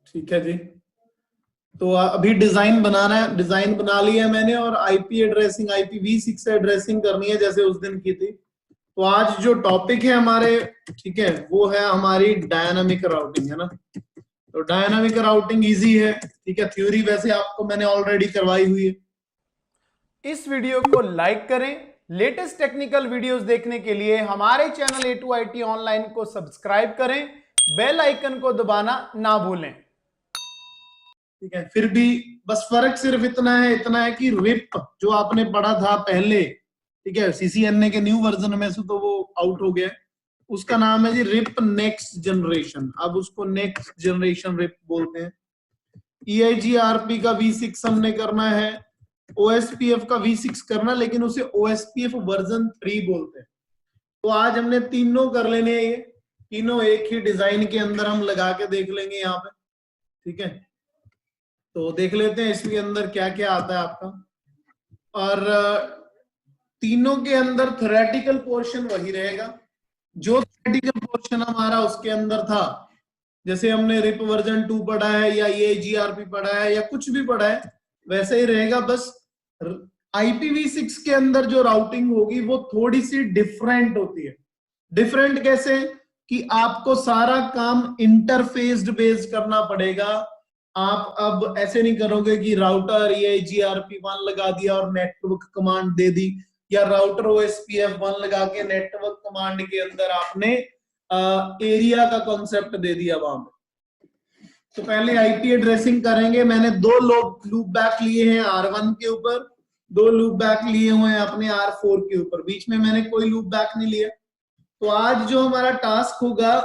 ठीक है जी। तो अभी डिजाइन बनाना है, डिजाइन बना लिया है मैंने, और आईपी एड्रेसिंग, IPv6 एड्रेसिंग करनी है जैसे उस दिन की थी। तो आज जो टॉपिक है हमारे, ठीक है, वो है हमारी डायनामिक राउटिंग, है ना। तो डायनामिक राउटिंग इजी है, ठीक है। थ्योरी वैसे आपको मैंने ऑलरेडी करवाई हुई है। इस वीडियो को लाइक करें। लेटेस्ट टेक्निकल वीडियोस देखने के लिए हमारे चैनल A2IT ऑनलाइन को सब्सक्राइब करें, बेल आइकन को दबाना ना भूलें। ठीक है, फिर भी बस फर्क सिर्फ इतना है कि रिप जो आपने पढ़ा था पहले, ठीक है, CCNA के न्यू वर्जन में से तो वो आउट हो गया है। उसका नाम है जी रिप नेक्स्ट जनरेशन। अब उसको नेक्स्ट जनरेशन रिप बोलते हैं। EIGRP का V6 हमने करना है, OSPF का V6 करना, लेकिन उसे OSPF वर्जन 3 बोलते हैं। तो आज हमने तीनों कर लेने हैं, ये तीनों एक ही डिजाइन के अंदर हम लगा के देख लेंगे यहाँ पे, ठीक है। तो देख लेते हैं इसके अंदर क्या क्या आता है आपका। और तीनों के अंदर थ्योरेटिकल पोर्शन वही रहेगा जो थ्योरेटिकल पोर्शन हमारा उसके अंदर था। जैसे हमने रिप वर्जन 2 पढ़ा है या EIGRP पढ़ा है या कुछ भी पढ़ा है, वैसे ही रहेगा। बस IPv6 के अंदर जो राउटिंग होगी वो थोड़ी सी डिफरेंट होती है। डिफरेंट कैसे कि आपको सारा काम इंटरफेस्ड बेस करना पड़ेगा। आप अब ऐसे नहीं करोगे कि राउटर EIGRP1 लगा दिया और नेटवर्क कमांड दे दी, या राउटर OSPF1 लगा के नेटवर्क कमांड के अंदर आपने एरिया का कॉन्सेप्ट दे दिया वहां पे। तो पहले आईपी एड्रेसिंग करेंगे। मैंने दो लूप बैक लिए हैं R1 के ऊपर, दो लूप बैक लिए हुए हैं अपने R4 के ऊपर, बीच में मैंने कोई लूप बैक नहीं लिया। तो आज जो हमारा टास्क होगा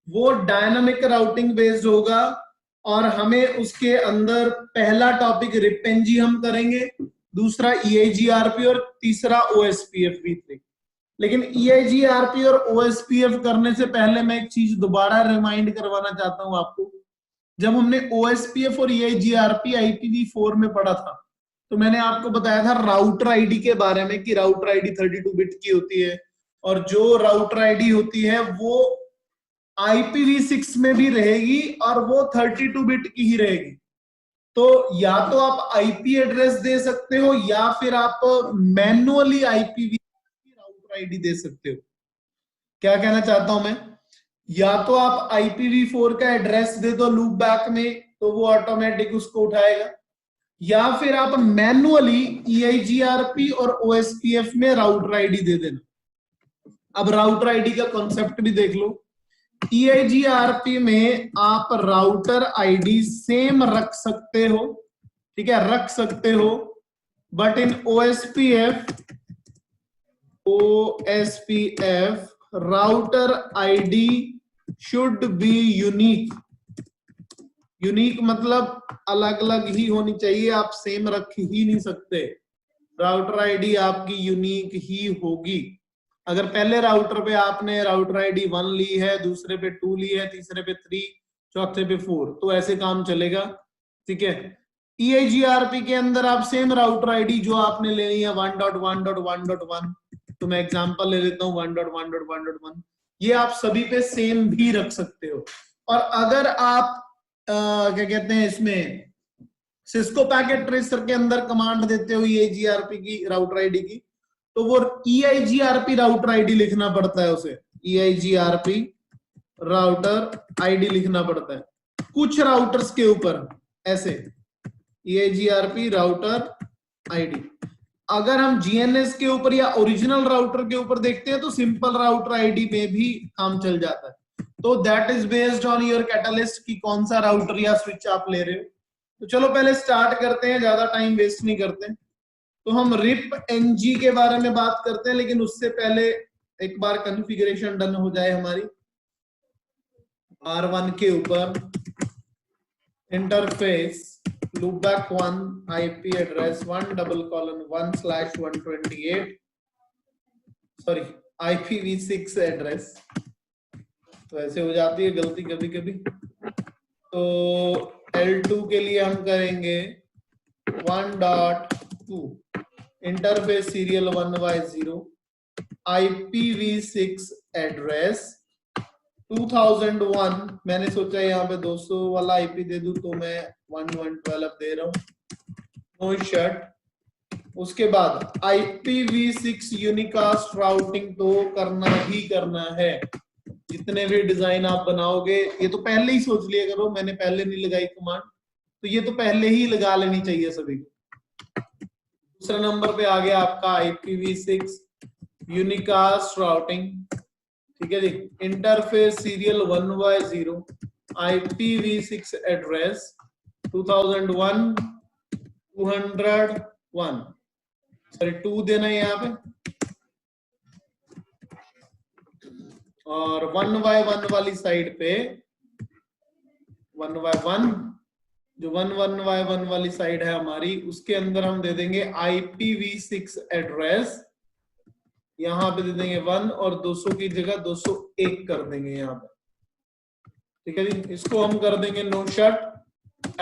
वो डायनामिक राउटिंग बेस्ड होगा, और हमें उसके अंदर पहला टॉपिक रिपेंजी हम करेंगे, दूसरा EIGRP और तीसरा OSPF V3। लेकिन EIGRP और OSPF करने से पहले मैं एक चीज दोबारा रिमाइंड करवाना चाहता हूं आपको। जब हमने OSPF और EIGRP IPv4 में पढ़ा था, तो मैंने आपको बताया था राउटर आईडी के बारे में कि राउटर आईडी 32 बिट की होती है, और जो राउटर आईडी होती है वो IPv6 में भी रहेगी और वो 32 बिट की ही रहेगी। तो या तो आप आईपी एड्रेस दे सकते हो या फिर आप मैन्युअली IPv6 की राउटर आईडी दे सकते हो। क्या कहना चाहता हूं मैं, या तो आप IPv4 का एड्रेस दे दो लूप बैक में, तो वो ऑटोमेटिक उसको उठाएगा, या फिर आप मैन्युअली EIGRP और OSPF में राउटर आईडी दे देना। अब राउटर आईडी का कॉन्सेप्ट भी देख लो। EIGRP में आप राउटर आईडी सेम रख सकते हो, ठीक है, रख सकते हो, but in OSPF router ID should be unique. Unique मतलब अलग अलग ही होनी चाहिए, आप सेम रख ही नहीं सकते। राउटर आईडी आपकी यूनिक ही होगी। अगर पहले राउटर पे आपने राउटर आईडी 1 ली है, दूसरे पे 2 ली है, तीसरे पे 3, चौथे पे 4, तो ऐसे काम चलेगा, ठीक है। EIGRP के अंदर आप सेम राउटर आईडी जो आपने लेनी है 1.1.1.1, तो मैं एग्जांपल ले लेता हूँ 1.1.1.1, ये आप सभी पे सेम भी रख सकते हो। और अगर आप क्या कहते हैं इसमें सिस्को पैकेट ट्रेसर के अंदर कमांड देते हो EIGRP की राउटर आईडी की, तो वो EIGRP राउटर आईडी लिखना पड़ता है उसे, EIGRP राउटर आईडी लिखना पड़ता है कुछ राउटर्स के ऊपर ऐसे, EIGRP राउटर आईडी। अगर हम GNS के ऊपर या ओरिजिनल राउटर के ऊपर देखते हैं तो सिंपल राउटर आईडी में भी काम चल जाता है। तो that is based on your catalyst कि कौन सा राउटर या स्विच आप ले रहे हो। तो चलो पहले स्टार्ट करते हैं, ज्यादा टाइम वेस्ट नहीं करते। तो हम रिप NG के बारे में बात करते हैं, लेकिन उससे पहले एक बार कॉन्फ़िगरेशन डन हो जाए हमारी। R1 के ऊपर interface loopback 1 IP address 1:1/1/128, sorry IPv6 address, तो ऐसे हो जाती है गलती कभी कभी। तो L2 के लिए हम करेंगे 1.2 इंटरफेस serial 1/0 IPv6 एड्रेस 2001 मैंने सोचा यहाँ पे 200 वाला आईपी दे दूं, तो मैं 1112 दे रहा हूँ, नो शर्ट। उसके बाद IPv6 यूनिकास्ट राउटिंग तो करना ही करना है। जितने भी डिजाइन आप बनाओगे, ये तो पहले ही सोच लिया करो, मैंने पहले नहीं लगाई कमांड, तो ये तो पहले ही लगा लेनी चाहिए सभी को। दूसरा नंबर पे आ गया आपका IPv6 यूनिकास्ट राउटिंग, ठीक है जी। Interface serial 1x0 IPv6 address 2001 201, sorry 2 देना है यहाँ पे, और 1x1 वाली साइड पे 1x1, जो 1x1 वाली साइड है हमारी, उसके अंदर हम दे देंगे IPv6 एड्रेस, यहां पे दे देंगे 1 और 200 की जगह 201 कर देंगे यहाँ पे, ठीक है जी। इसको हम कर देंगे नो शट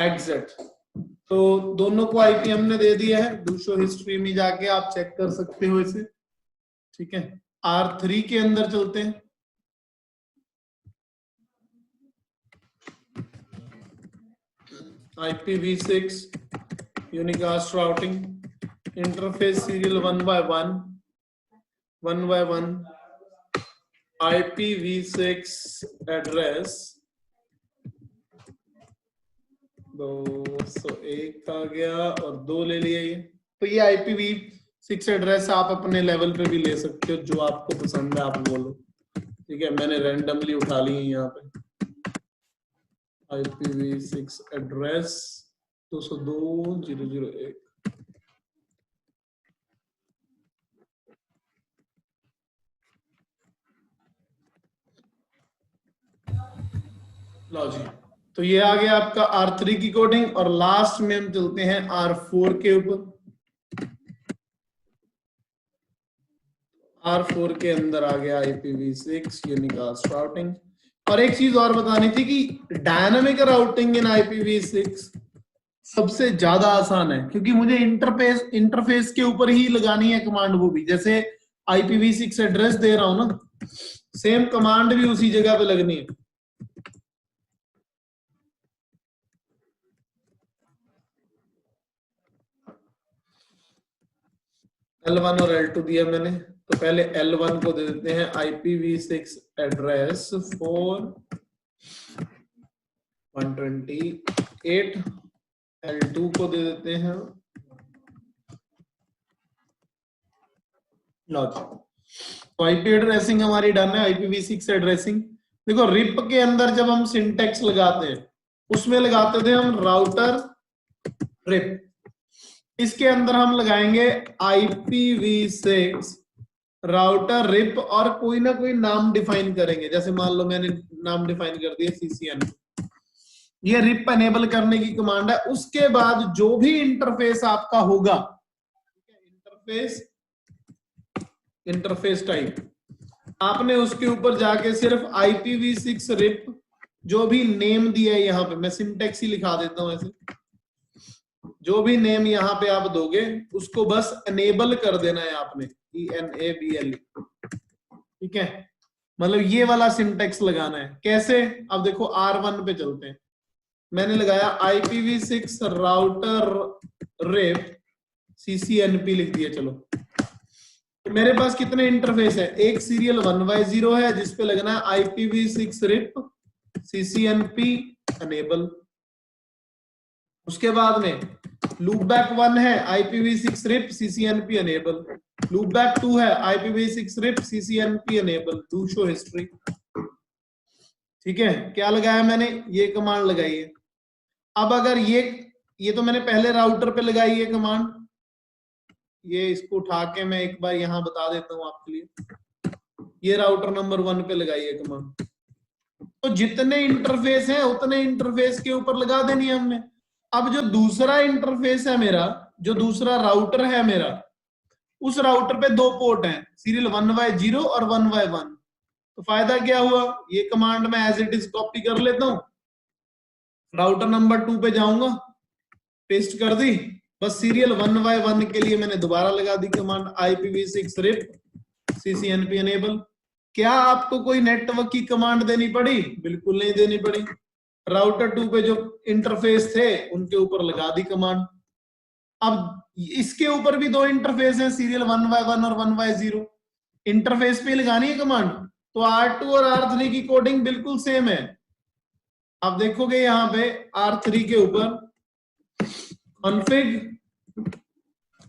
एग्जिट। तो दोनों को आईपी हमने दे दिया है, दूसरो हिस्ट्री में जाके आप चेक कर सकते हो इसे, ठीक है। R3 के अंदर चलते हैं। IPv6 unicast routing, interface serial 1x1 IPv6 address 201 आ गया और 2 ले लिया ये। तो ये IPv6 एड्रेस आप अपने लेवल पे भी ले सकते हो, जो आपको पसंद है आप बोलो, ठीक है। मैंने रैंडमली उठा ली है यहाँ पे IPv6 एड्रेस 202.0.0.1। लो जी, तो ये आ गया आपका R3 की कोडिंग, और लास्ट में हम चलते हैं R4 के ऊपर। R4 के अंदर आ गया IPv6 यूनिकास्ट राउटिंग। और एक चीज और बतानी थी कि डायनामिक राउटिंग इन IPv6 सबसे ज्यादा आसान है, क्योंकि मुझे इंटरफेस के ऊपर ही लगानी है कमांड, वो भी जैसे IPv6 एड्रेस दे रहा हूं ना, सेम कमांड भी उसी जगह पे लगनी है। L1 और L2 दिया मैंने, तो पहले L1 को दे देते हैं IPv6 एड्रेस 4.128, L2 को दे देते हैं लॉजिक। तो आईपी एड्रेसिंग हमारी डन है, IPv6 एड्रेसिंग। देखो रिप के अंदर जब हम सिंटेक्स लगाते हैं, उसमें लगाते थे हम राउटर रिप, इसके अंदर हम लगाएंगे IPv6 राउटर रिप, और कोई ना कोई नाम डिफाइन करेंगे। जैसे मान लो मैंने नाम डिफाइन कर दिया CCN, ये रिप एनेबल करने की कमांड है। उसके बाद जो भी इंटरफेस आपका होगा, इंटरफेस टाइप, आपने उसके ऊपर जाके सिर्फ IPv6 रिप, जो भी नेम दिया है यहाँ पे, मैं सिंटेक्स ही लिखा देता हूं ऐसे, जो भी नेम यहाँ पे आप दोगे उसको बस एनेबल कर देना है आपने, ENABLE, ठीक है। मतलब ये वाला सिंटेक्स लगाना है। कैसे? अब देखो R1 पे चलते हैं। मैंने लगाया IPv6 राउटर रिप CCNP लिख दिया। चलो तो मेरे पास कितने इंटरफेस है? एक सीरियल 1x0 है जिसपे लगना है IPv6 रिप CCNP एनेबल। उसके बाद में लूपबैक 1 है IPv6 RIP CCNP enable. Loopback 2 है IPv6 RIP CCNP enable. Do show history, ठीक है। क्या लगाया मैंने? ये कमांड लगाई है। अब अगर ये तो मैंने पहले राउटर पे लगाई है कमांड, ये इसको उठा के मैं एक बार यहां बता देता हूं आपके लिए। ये राउटर नंबर 1 पे लगाई है कमांड। तो जितने इंटरफेस हैं उतने इंटरफेस के ऊपर लगा देनी है हमने। अब जो दूसरा इंटरफेस है मेरा, जो दूसरा राउटर है मेरा, उस राउटर पे 2 पोर्ट हैं, सीरियल 1x0 और 1x1। तो फायदा क्या हुआ? ये कमांड मैं एज इट इज कॉपी कर लेता हूं, राउटर नंबर 2 पे जाऊंगा, पेस्ट कर दी, बस सीरियल 1x1 के लिए मैंने दोबारा लगा दी command IPv6 RIP CCNP enable. क्या आपको कोई नेटवर्क की कमांड देनी पड़ी? बिल्कुल नहीं देनी पड़ी। राउटर 2 पे जो इंटरफेस थे उनके ऊपर लगा दी कमांड। अब इसके ऊपर भी दो इंटरफेस हैं, सीरियल 1x1 और 1x0। इंटरफेस पे लगानी है कमांड, तो R2 और R3 की कोडिंग बिल्कुल सेम है। आप देखोगे यहां पे R3 के ऊपर कॉन्फ़िग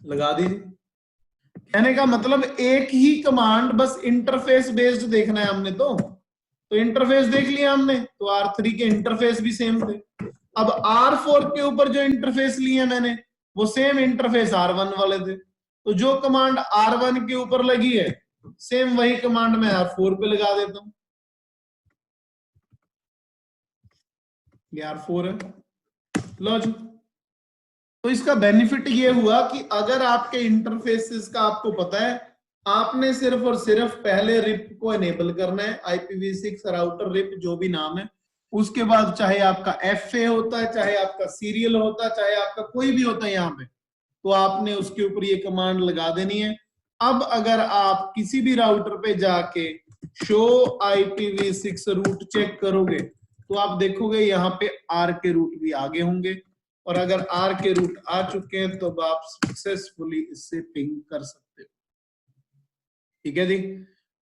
लगा दी। कहने का मतलब एक ही कमांड, बस इंटरफेस बेस्ड देखना है हमने। तो इंटरफेस देख लिया हमने, तो R3 के इंटरफेस भी सेम थे। अब R4 के ऊपर जो इंटरफेस लिए मैंने वो सेम इंटरफेस R1 वाले थे। तो जो कमांड R1 के ऊपर लगी है सेम वही कमांड मैं R4 पे लगा देता हूं। ये R4 है। लो जी, तो इसका बेनिफिट ये हुआ कि अगर आपके इंटरफेसेस का आपको पता है, आपने सिर्फ और सिर्फ पहले रिप को एनेबल करना है, IPv6 राउटर रिप जो भी नाम है। उसके बाद चाहे आपका FA होता है, चाहे आपका सीरियल होता है, चाहे आपका कोई भी होता है यहाँ पे, तो आपने उसके ऊपर ये कमांड लगा देनी है। अब अगर आप किसी भी राउटर पे जाके शो IPv6 रूट चेक करोगे तो आप देखोगे यहाँ पे R के रूट भी आगे होंगे, और अगर R के रूट आ चुके हैं तो आप सक्सेसफुली इससे पिंग कर सकते हो। ठीक है जी,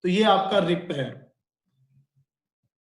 तो ये आपका रिप है।